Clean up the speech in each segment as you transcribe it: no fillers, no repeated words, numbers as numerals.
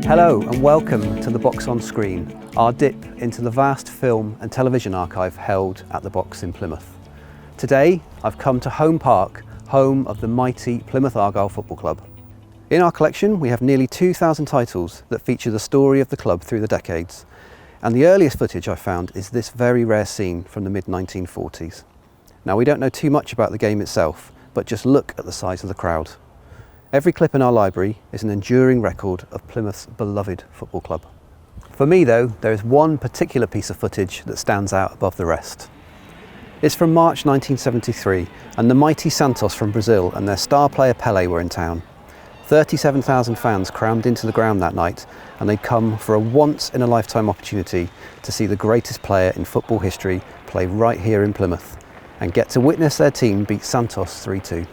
Hello and welcome to The Box on Screen, our dip into the vast film and television archive held at the Box in Plymouth. Today I've come to Home Park, home of the mighty Plymouth Argyle Football Club. In our collection we have nearly 2,000 titles that feature the story of the club through the decades, and the earliest footage I found is this very rare scene from the mid-1940s. Now we don't know too much about the game itself, but just look at the size of the crowd. Every clip in our library is an enduring record of Plymouth's beloved football club. For me though, there is one particular piece of footage that stands out above the rest. It's from March 1973, and the mighty Santos from Brazil and their star player Pelé were in town. 37,000 fans crammed into the ground that night, and they'd come for a once-in-a-lifetime opportunity to see the greatest player in football history play right here in Plymouth, and get to witness their team beat Santos 3-2.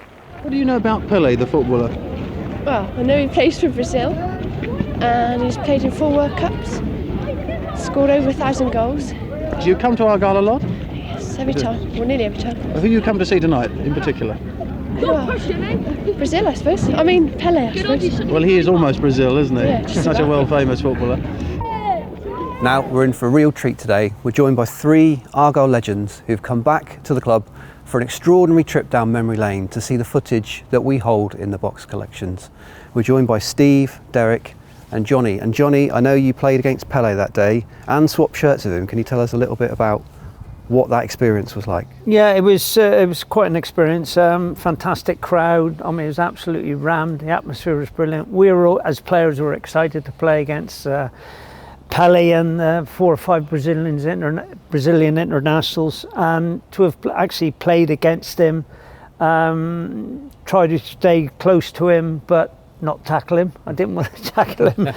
What do you know about Pelé, the footballer? Well, I know he plays for Brazil and he's played in 4 World Cups, scored over 1,000 goals. Do you come to Argyle a lot? Yes, every time, well nearly every time. Who you come to see tonight in particular? Well, Brazil I suppose, I mean Pelé I suppose. Well, he is almost Brazil, isn't he? Yeah, just Such a about. world-famous footballer. Now we're in for a real treat today. We're joined by 3 Argyle legends who've come back to the club for an extraordinary trip down memory lane to see the footage that we hold in the Box collections. We're joined by Steve, Derek and Johnny. And Johnny, I know you played against Pelé that day and swapped shirts with him. Can you tell us a little bit about what that experience was like? Yeah, it was quite an experience. Fantastic crowd. I mean, it was absolutely rammed. The atmosphere was brilliant. We were all, as players, were excited to play against Pelé and 4 or 5 Brazilian internationals, and to have actually played against him, try to stay close to him but not tackle him. I didn't want to tackle him.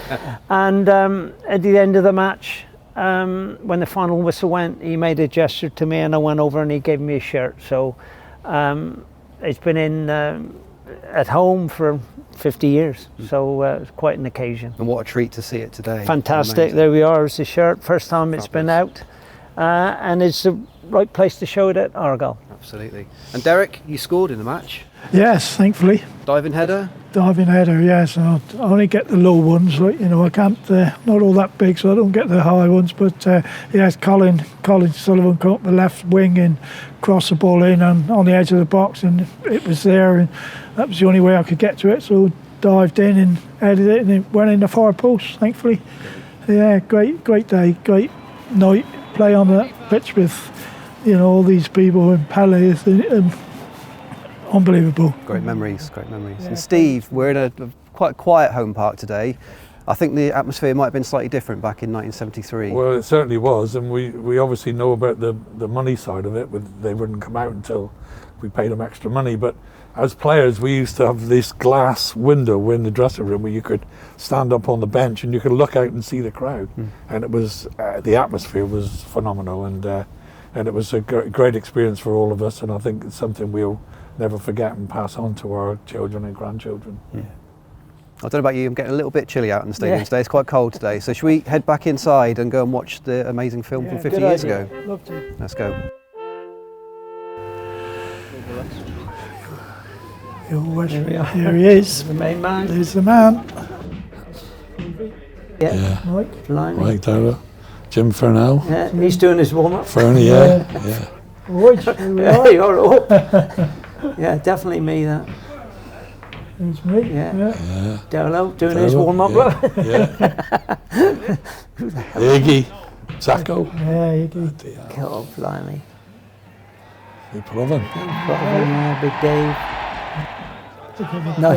And at the end of the match, when the final whistle went, he made a gesture to me and I went over and he gave me a shirt. So it's been in at home for 50 years, so it's quite an occasion. And what a treat to see it today. Fantastic. Amazing. There we are, it's the shirt, first time it's been out, and it's the right place to show it at Argyle. Absolutely. And Derek, you scored in the match. Yes, thankfully. Diving header? Diving header, yes. I only get the low ones, like, you know, I can't, not all that big, so I don't get the high ones. But yes, Colin Sullivan come up the left wing and crossed the ball in and on the edge of the box, and it was there, and that was the only way I could get to it. So dived in and headed it, and it went in the far post, thankfully. Yeah, great day, great night. Play on that pitch with, you know, all these people and Pelé. Unbelievable. Great memories, great memories. Yeah. And Steve, we're in a quite quiet home park today. I think the atmosphere might have been slightly different back in 1973. Well, it certainly was, and we obviously know about the money side of it. They wouldn't come out until we paid them extra money. But as players, we used to have this glass window in the dressing room where you could stand up on the bench and you could look out and see the crowd. And it was the atmosphere was phenomenal, and it was a great experience for all of us. And I think it's something we'll never forget and pass on to our children and grandchildren. Yeah. I don't know about you, I'm getting a little bit chilly out in the stadium today. It's quite cold today. So should we head back inside and go and watch the amazing film from 50 years ago? Love to. Let's go. Here he is. The main man. There's the man. Yeah. Mike. Mike Dowler, Jim Furnell, Yeah, he's doing his warm-up. Fernie, yeah. Right, here we Yeah, are. you're up. Yeah, definitely me, that. There's me. Yeah. Dolo doing his Dolo, warm-up. yeah. Iggy, Zacco. Yeah, you do. God, blimey. Proven. Yeah, Big Dave.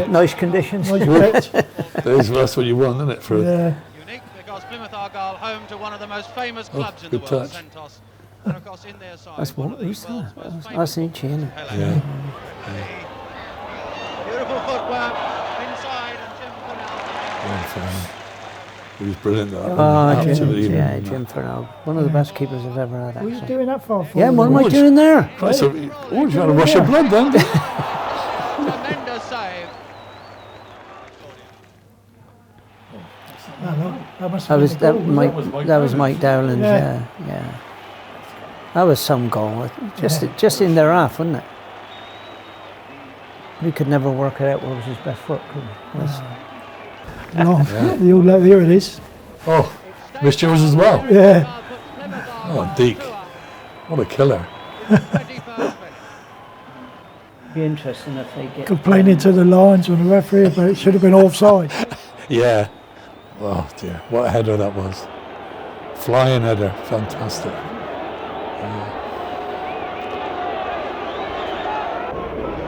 Nice conditions. Nice pitch. That's what you want, isn't it? For Yeah. Unique because Plymouth Argyle, home to one of the most famous clubs in the good world, touch. Santos. And of course, in their side, That's one what of the who's world's that? most I famous seen Chin. Pelé. Yeah. Beautiful footwork inside, and Jim Furnell. He was brilliant. Jim, yeah, Jim Furnell. One of the best keepers I've ever had, Were you actually. doing that for? Yeah, what am I doing there? So, you had a rush of blood then, didn't you? Tremendous save. That must That have was been a goal, that was Mike Dowland's. Yeah. Yeah. That was some goal. Just in their half, wasn't it? We could never work it out what was his best foot, could we? Long. Here it is. Oh, missed yours as well. Yeah. Oh, Deke. What a killer. Be interesting if they get Complaining to the lines when the referee, but it should have been offside. Yeah. Oh dear, what a header that was. Flying header, fantastic.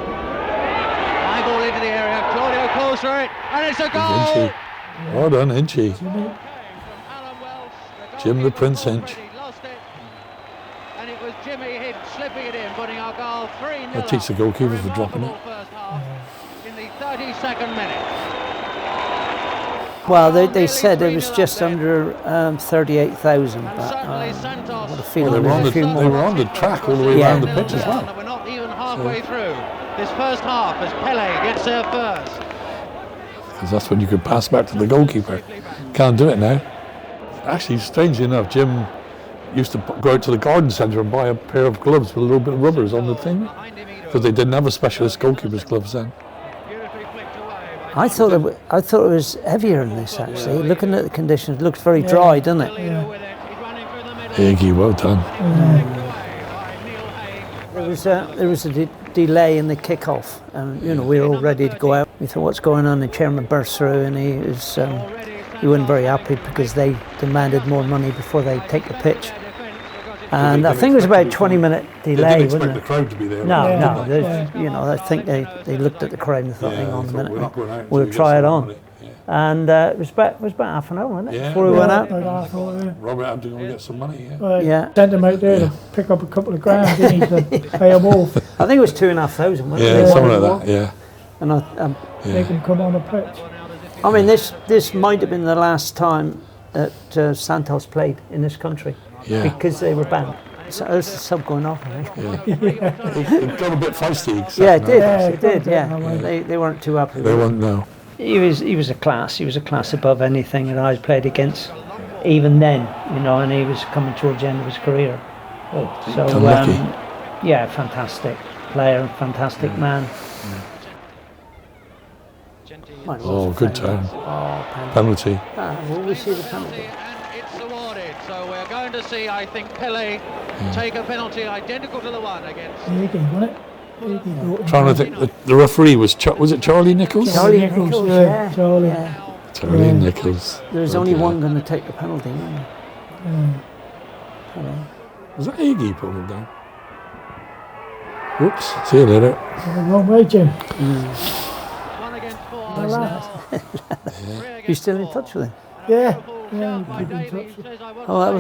High ball into the area. Claudio calls for it, and it's a goal. Hinchy. Well done, Hinchy. From Alan Welsh, the Jim the goalkeeper Prince had Hinch. already lost it, and it was Jimmy Hinch slipping it in, putting Argyle 3-0. That teach the goalkeeper for dropping it. Remarkable first half in the 32nd minute. Well, they said it was just under 38,000, but Certainly Santos. what a Well, feeling they were there's a few they more. were on the track all the way Yeah. around the pitch as well. We're not even halfway through this first half as Pelé gets there first. Because that's when you could pass back to the goalkeeper. Can't do it now. Actually, strangely enough, Jim used to go out to the garden centre and buy a pair of gloves with a little bit of rubbers on the thing, because they didn't have a specialist goalkeeper's gloves then. Beautifully flicked away by I thought it was heavier than this actually. Looking at the conditions, it looks very dry, doesn't it? Toledo with it. He's running through the middle. Iggy, well done. There was a delay in the kick-off, and we were all ready to go out. We thought, what's going on? The chairman burst through, and he wasn't very happy because they demanded more money before they take the pitch. And I think it was about a 20-minute They delay, didn't expect wasn't the it? crowd to be there. No, did no. they? I think they looked at the crowd and thought, Yeah, hang on a they thought, minute, we're not going out until we'll we get try it some on. money. Yeah. And it was about half an hour, wasn't it, Yeah. before we went out? Robert had to go and get some money, yeah. Yeah. Sent him out there to pick up a couple of grand, didn't he, to pay him off, I think it was 2,500, wasn't Yeah, it? something like that, yeah. And make him come on the pitch. I mean, this might have been the last time that Santos played in this country Yeah. because they were banned. So there's the sub going off, I think. It got a bit feisty. Yeah, it did. Yeah, It did. Yeah, that way. they weren't too happy. They with it. won't know. He was a class. He was a class above anything that I'd played against, even then. And he was coming towards the end of his career. So Unlucky. yeah, fantastic player, fantastic man. Oh, good turn. Oh, Penalty. Will we see the penalty? And it's awarded. So we're going to see, I think, Pelé take a penalty identical to the one against. Iggy, wasn't it? Iggy got him. Trying to think, the referee was it Charlie Nichols? Charlie Nichols, Nichols, yeah, yeah. Charlie. Yeah. Charlie Yeah. Nichols. There was only one going to take the penalty, wasn't there? Was that Iggy putting him down? Whoops. See you later. Wrong way, Jim. 1 against 4. You still in touch with him? Yeah. Oh, that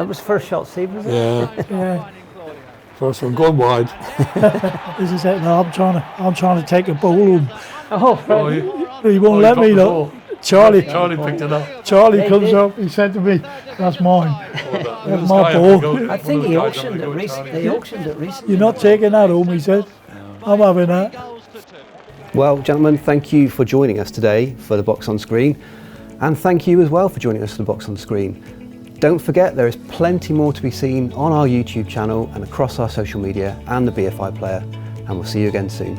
was first shot, Steve, was it? Yeah. Yeah. First one gone wide. This is it. No, I'm trying to take a ball home. Oh, He won't let me, look. Charlie picked it up. Charlie comes up, he said to me, that's mine. That's my ball. I think he auctioned it recently. You're not taking that home, he said. I'm having that. Well, gentlemen, thank you for joining us today for the Box on Screen, and thank you as well for joining us for the Box on Screen. Don't forget, there is plenty more to be seen on our YouTube channel and across our social media and the BFI player, and we'll see you again soon.